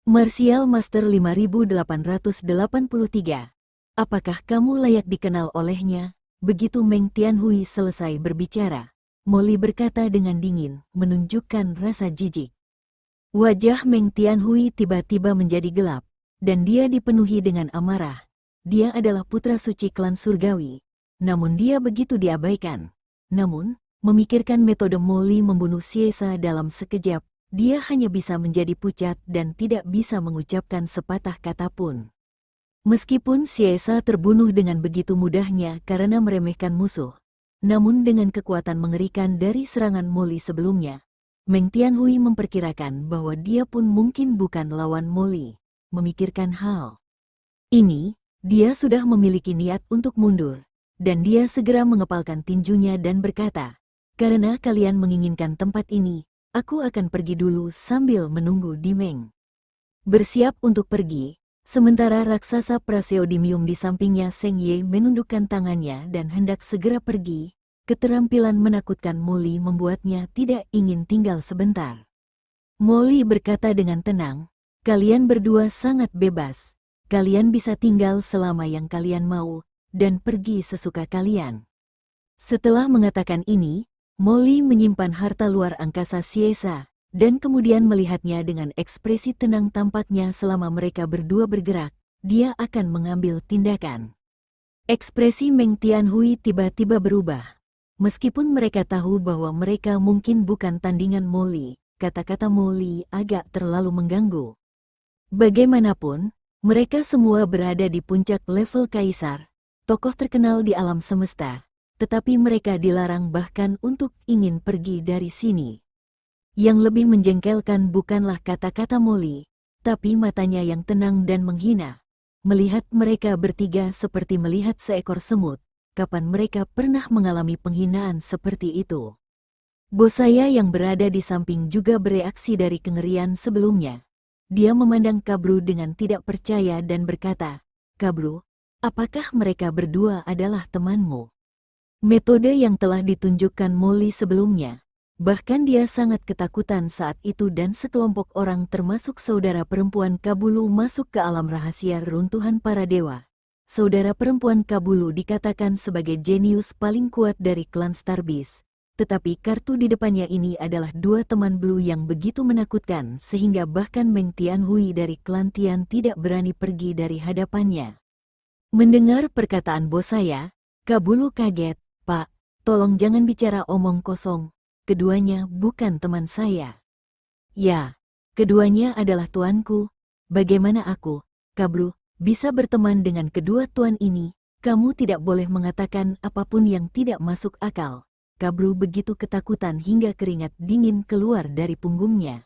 Martial Master 5883. Apakah kamu layak dikenal olehnya? Begitu Meng Tianhui selesai berbicara, Molly berkata dengan dingin, menunjukkan rasa jijik. Wajah Meng Tianhui tiba-tiba menjadi gelap, dan dia dipenuhi dengan amarah. Dia adalah putra suci klan surgawi, namun dia begitu diabaikan. Namun, memikirkan metode Molly membunuh Ciesa dalam sekejap, dia hanya bisa menjadi pucat dan tidak bisa mengucapkan sepatah kata pun. Meskipun Ciesa terbunuh dengan begitu mudahnya karena meremehkan musuh, namun dengan kekuatan mengerikan dari serangan Molly sebelumnya, Meng Tianhui memperkirakan bahwa dia pun mungkin bukan lawan Molly. Memikirkan hal ini, dia sudah memiliki niat untuk mundur, dan dia segera mengepalkan tinjunya dan berkata, "Karena kalian menginginkan tempat ini, aku akan pergi dulu sambil menunggu di Meng." Bersiap untuk pergi, sementara raksasa praseodymium di sampingnya Seng Ye menundukkan tangannya dan hendak segera pergi, keterampilan menakutkan Molly membuatnya tidak ingin tinggal sebentar. Molly berkata dengan tenang, "Kalian berdua sangat bebas. Kalian bisa tinggal selama yang kalian mau, dan pergi sesuka kalian." Setelah mengatakan ini, Molly menyimpan harta luar angkasa Ciesa, dan kemudian melihatnya dengan ekspresi tenang tampaknya selama mereka berdua bergerak, dia akan mengambil tindakan. Ekspresi Meng Tianhui tiba-tiba berubah. Meskipun mereka tahu bahwa mereka mungkin bukan tandingan Molly, kata-kata Molly agak terlalu mengganggu. Bagaimanapun, mereka semua berada di puncak level kaisar, tokoh terkenal di alam semesta, tetapi mereka dilarang bahkan untuk ingin pergi dari sini. Yang lebih menjengkelkan bukanlah kata-kata Molly, tapi matanya yang tenang dan menghina. Melihat mereka bertiga seperti melihat seekor semut, kapan mereka pernah mengalami penghinaan seperti itu? Bos saya yang berada di samping juga bereaksi dari kengerian sebelumnya. Dia memandang Kabru dengan tidak percaya dan berkata, "Kabru, apakah mereka berdua adalah temanmu?" Metode yang telah ditunjukkan Molly sebelumnya. Bahkan dia sangat ketakutan saat itu dan sekelompok orang termasuk saudara perempuan Kabulu masuk ke alam rahasia runtuhan para dewa. Saudara perempuan Kabulu dikatakan sebagai jenius paling kuat dari klan Starbis. Tetapi kartu di depannya ini adalah dua teman Blue yang begitu menakutkan sehingga bahkan Meng Tianhui dari klan Tian tidak berani pergi dari hadapannya. Mendengar perkataan bos saya, Kabulu kaget. "Pak, tolong jangan bicara omong kosong. Keduanya bukan teman saya." "Ya, keduanya adalah tuanku. Bagaimana aku, Kabru, bisa berteman dengan kedua tuan ini? Kamu tidak boleh mengatakan apapun yang tidak masuk akal." Kabru begitu ketakutan hingga keringat dingin keluar dari punggungnya.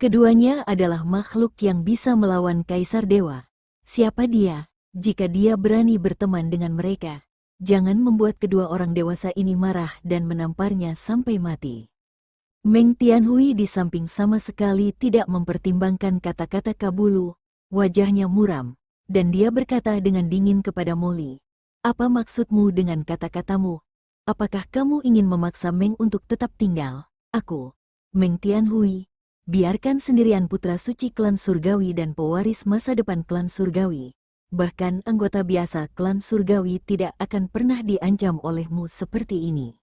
Keduanya adalah makhluk yang bisa melawan Kaisar Dewa. Siapa dia? Jika dia berani berteman dengan mereka, jangan membuat kedua orang dewasa ini marah dan menamparnya sampai mati. Meng Tianhui di samping sama sekali tidak mempertimbangkan kata-kata Kabulu, wajahnya muram, dan dia berkata dengan dingin kepada Molly, "Apa maksudmu dengan kata-katamu? Apakah kamu ingin memaksa Meng untuk tetap tinggal?" "Aku, Meng Tianhui, biarkan sendirian putra suci klan surgawi dan pewaris masa depan klan surgawi. Bahkan anggota biasa klan surgawi tidak akan pernah diancam olehmu seperti ini."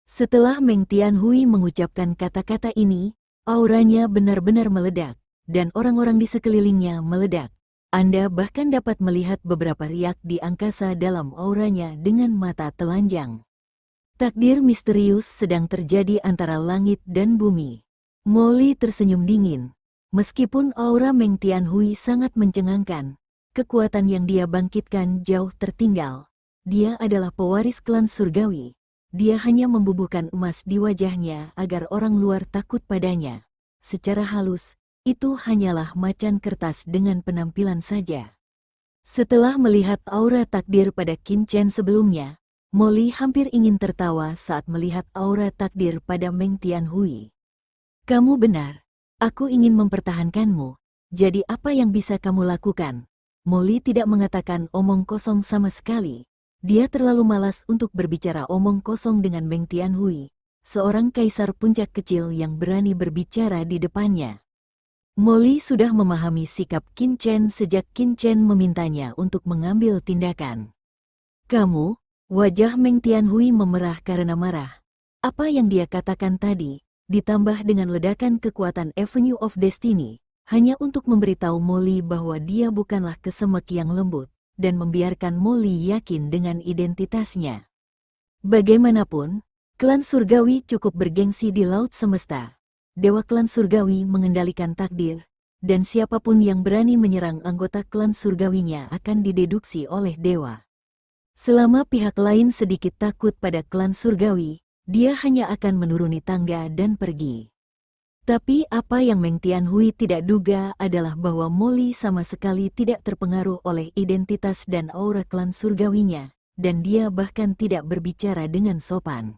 Setelah Meng Tianhui mengucapkan kata-kata ini, auranya benar-benar meledak, dan orang-orang di sekelilingnya meledak. Anda bahkan dapat melihat beberapa riak di angkasa dalam auranya dengan mata telanjang. Takdir misterius sedang terjadi antara langit dan bumi. Molly tersenyum dingin. Meskipun aura Meng Tianhui sangat mencengangkan, kekuatan yang dia bangkitkan jauh tertinggal. Dia adalah pewaris klan surgawi. Dia hanya membubuhkan emas di wajahnya agar orang luar takut padanya. Secara halus, itu hanyalah macan kertas dengan penampilan saja. Setelah melihat aura takdir pada Qin Chen sebelumnya, Molly hampir ingin tertawa saat melihat aura takdir pada Meng Tianhui. "Kamu benar. Aku ingin mempertahankanmu. Jadi apa yang bisa kamu lakukan?" Molly tidak mengatakan omong kosong sama sekali. Dia terlalu malas untuk berbicara omong kosong dengan Meng Tianhui, seorang kaisar puncak kecil yang berani berbicara di depannya. Molly sudah memahami sikap Qin Chen sejak Qin Chen memintanya untuk mengambil tindakan. Kamu, wajah Meng Tianhui memerah karena marah. Apa yang dia katakan tadi, ditambah dengan ledakan kekuatan Avenue of Destiny, hanya untuk memberitahu Molly bahwa dia bukanlah kesemek yang lembut, dan membiarkan Molly yakin dengan identitasnya. Bagaimanapun, klan surgawi cukup bergengsi di laut semesta. Dewa klan surgawi mengendalikan takdir, dan siapapun yang berani menyerang anggota klan surgawinya akan dideduksi oleh dewa. Selama pihak lain sedikit takut pada klan surgawi, dia hanya akan menuruni tangga dan pergi. Tapi apa yang Meng Tianhui tidak duga adalah bahwa Molly sama sekali tidak terpengaruh oleh identitas dan aura klan surgawinya, dan dia bahkan tidak berbicara dengan sopan.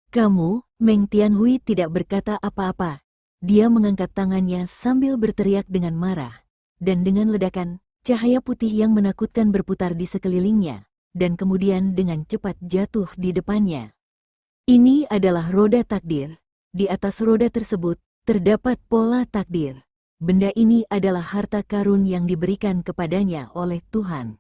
Kamu, Meng Tianhui tidak berkata apa-apa. Dia mengangkat tangannya sambil berteriak dengan marah, dan dengan ledakan, cahaya putih yang menakutkan berputar di sekelilingnya, dan kemudian dengan cepat jatuh di depannya. Ini adalah roda takdir. Di atas roda tersebut, terdapat pola takdir. Benda ini adalah harta karun yang diberikan kepadanya oleh Tuhan.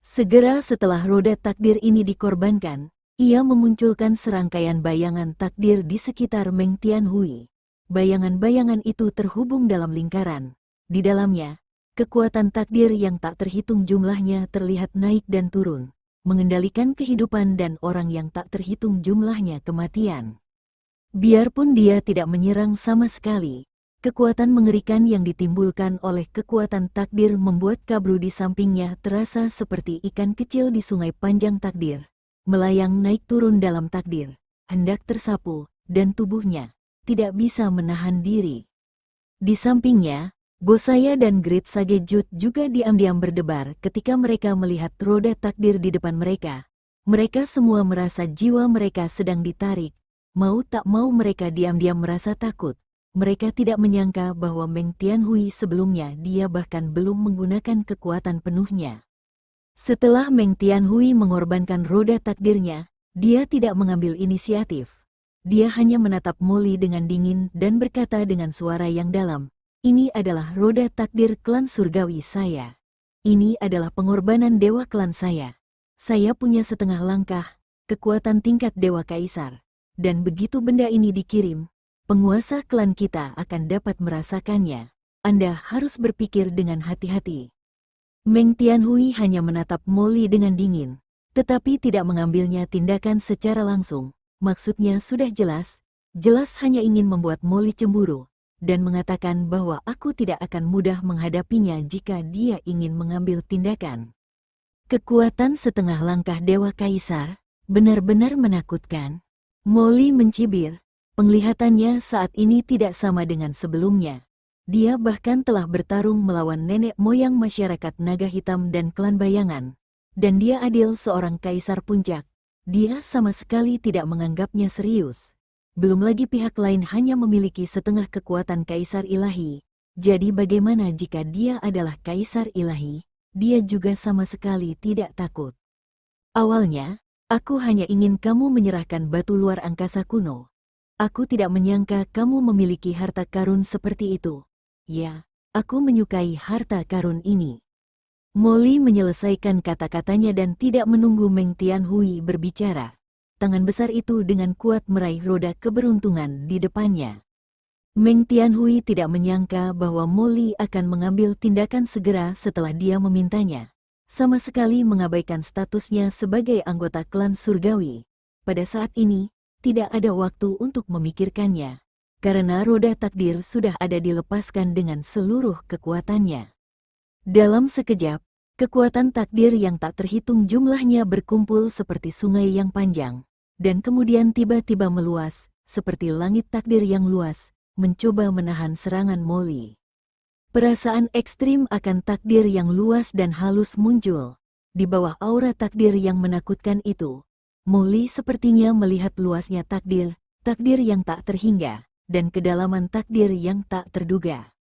Segera setelah roda takdir ini dikorbankan, ia memunculkan serangkaian bayangan takdir di sekitar Meng Tianhui. Bayangan-bayangan itu terhubung dalam lingkaran. Di dalamnya, kekuatan takdir yang tak terhitung jumlahnya terlihat naik dan turun, mengendalikan kehidupan dan orang yang tak terhitung jumlahnya kematian. Biarpun dia tidak menyerang sama sekali, kekuatan mengerikan yang ditimbulkan oleh kekuatan takdir membuat kabru di sampingnya terasa seperti ikan kecil di sungai panjang takdir, melayang naik turun dalam takdir, hendak tersapu, dan tubuhnya tidak bisa menahan diri. Di sampingnya, Bosaya dan Great Sagejut juga diam-diam berdebar ketika mereka melihat roda takdir di depan mereka. Mereka semua merasa jiwa mereka sedang ditarik. Mau tak mau mereka diam-diam merasa takut. Mereka tidak menyangka bahwa Meng Tianhui sebelumnya dia bahkan belum menggunakan kekuatan penuhnya. Setelah Meng Tianhui mengorbankan roda takdirnya, dia tidak mengambil inisiatif. Dia hanya menatap Molly dengan dingin dan berkata dengan suara yang dalam, "Ini adalah roda takdir klan surgawi saya. Ini adalah pengorbanan dewa klan saya. Saya punya setengah langkah, kekuatan tingkat dewa kaisar. Dan begitu benda ini dikirim, penguasa klan kita akan dapat merasakannya. Anda harus berpikir dengan hati-hati." Meng Tianhui hanya menatap Molly dengan dingin, tetapi tidak mengambilnya tindakan secara langsung. Maksudnya sudah jelas hanya ingin membuat Molly cemburu, dan mengatakan bahwa aku tidak akan mudah menghadapinya jika dia ingin mengambil tindakan. Kekuatan setengah langkah dewa kaisar, benar-benar menakutkan. Molly mencibir, penglihatannya saat ini tidak sama dengan sebelumnya. Dia bahkan telah bertarung melawan nenek moyang masyarakat naga hitam dan klan bayangan. Dan dia adil seorang kaisar puncak. Dia sama sekali tidak menganggapnya serius. Belum lagi pihak lain hanya memiliki setengah kekuatan kaisar ilahi. Jadi bagaimana jika dia adalah kaisar ilahi? Dia juga sama sekali tidak takut. Awalnya, aku hanya ingin kamu menyerahkan batu luar angkasa kuno. Aku tidak menyangka kamu memiliki harta karun seperti itu. Ya, aku menyukai harta karun ini. Molly menyelesaikan kata-katanya dan tidak menunggu Meng Tianhui berbicara. Tangan besar itu dengan kuat meraih roda keberuntungan di depannya. Meng Tianhui tidak menyangka bahwa Molly akan mengambil tindakan segera setelah dia memintanya. Sama sekali mengabaikan statusnya sebagai anggota klan surgawi. Pada saat ini, tidak ada waktu untuk memikirkannya. Karena roda takdir sudah ada dilepaskan dengan seluruh kekuatannya. Dalam sekejap, kekuatan takdir yang tak terhitung jumlahnya berkumpul seperti sungai yang panjang, dan kemudian tiba-tiba meluas, seperti langit takdir yang luas, mencoba menahan serangan Molly. Perasaan ekstrim akan takdir yang luas dan halus muncul. Di bawah aura takdir yang menakutkan itu, Molly sepertinya melihat luasnya takdir yang tak terhingga, dan kedalaman takdir yang tak terduga.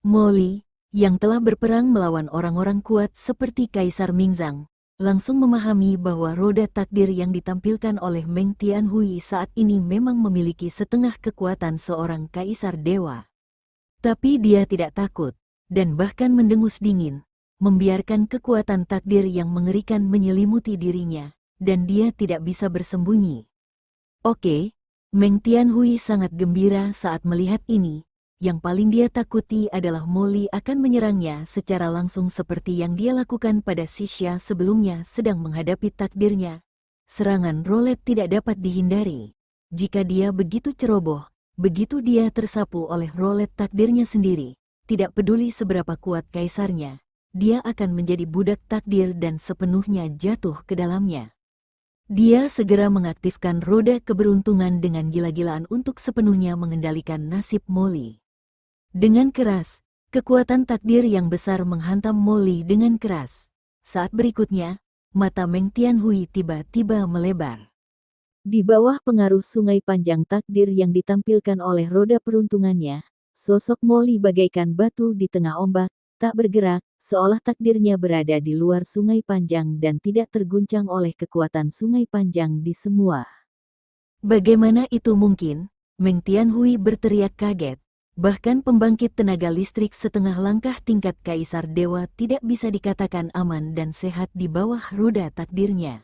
Molly, yang telah berperang melawan orang-orang kuat seperti Kaisar Mingzang, langsung memahami bahwa roda takdir yang ditampilkan oleh Meng Tianhui saat ini memang memiliki setengah kekuatan seorang kaisar dewa. Tapi dia tidak takut, dan bahkan mendengus dingin, membiarkan kekuatan takdir yang mengerikan menyelimuti dirinya, dan dia tidak bisa bersembunyi. Oke, Meng Tianhui sangat gembira saat melihat ini. Yang paling dia takuti adalah Molly akan menyerangnya secara langsung seperti yang dia lakukan pada Sisha sebelumnya sedang menghadapi takdirnya. Serangan roulette tidak dapat dihindari. Jika dia begitu ceroboh, begitu dia tersapu oleh roulette takdirnya sendiri, tidak peduli seberapa kuat kaisarnya, dia akan menjadi budak takdir dan sepenuhnya jatuh ke dalamnya. Dia segera mengaktifkan roda keberuntungan dengan gila-gilaan untuk sepenuhnya mengendalikan nasib Molly. Dengan keras, kekuatan takdir yang besar menghantam Molly dengan keras. Saat berikutnya, mata Meng Tianhui tiba-tiba melebar. Di bawah pengaruh sungai panjang takdir yang ditampilkan oleh roda peruntungannya, sosok Molly bagaikan batu di tengah ombak, tak bergerak, seolah takdirnya berada di luar sungai panjang dan tidak terguncang oleh kekuatan sungai panjang di semua. Bagaimana itu mungkin? Meng Tianhui berteriak kaget. Bahkan pembangkit tenaga listrik setengah langkah tingkat Kaisar Dewa tidak bisa dikatakan aman dan sehat di bawah roda takdirnya.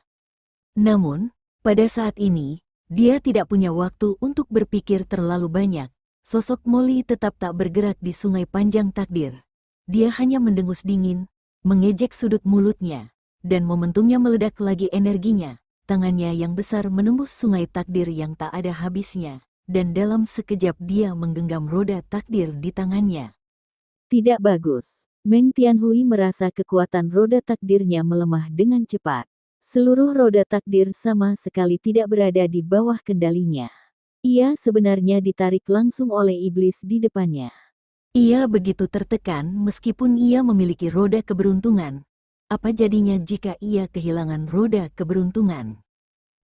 Namun, pada saat ini, dia tidak punya waktu untuk berpikir terlalu banyak. Sosok Molly tetap tak bergerak di sungai panjang takdir. Dia hanya mendengus dingin, mengejek sudut mulutnya, dan momentumnya meledak lagi energinya. Tangannya yang besar menembus sungai takdir yang tak ada habisnya. Dan dalam sekejap dia menggenggam roda takdir di tangannya. Tidak bagus. Meng Tianhui merasa kekuatan roda takdirnya melemah dengan cepat. Seluruh roda takdir sama sekali tidak berada di bawah kendalinya. Ia sebenarnya ditarik langsung oleh iblis di depannya. Ia begitu tertekan meskipun ia memiliki roda keberuntungan. Apa jadinya jika ia kehilangan roda keberuntungan?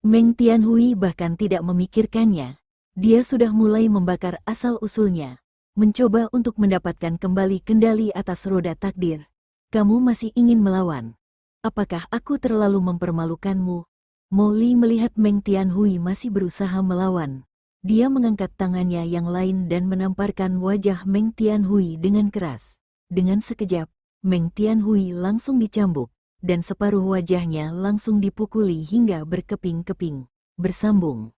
Meng Tianhui bahkan tidak memikirkannya. Dia sudah mulai membakar asal-usulnya, mencoba untuk mendapatkan kembali kendali atas roda takdir. Kamu masih ingin melawan? Apakah aku terlalu mempermalukanmu? Molly melihat Meng Tianhui masih berusaha melawan. Dia mengangkat tangannya yang lain dan menamparkan wajah Meng Tianhui dengan keras. Dengan sekejap, Meng Tianhui langsung dicambuk, dan separuh wajahnya langsung dipukuli hingga berkeping-keping, bersambung.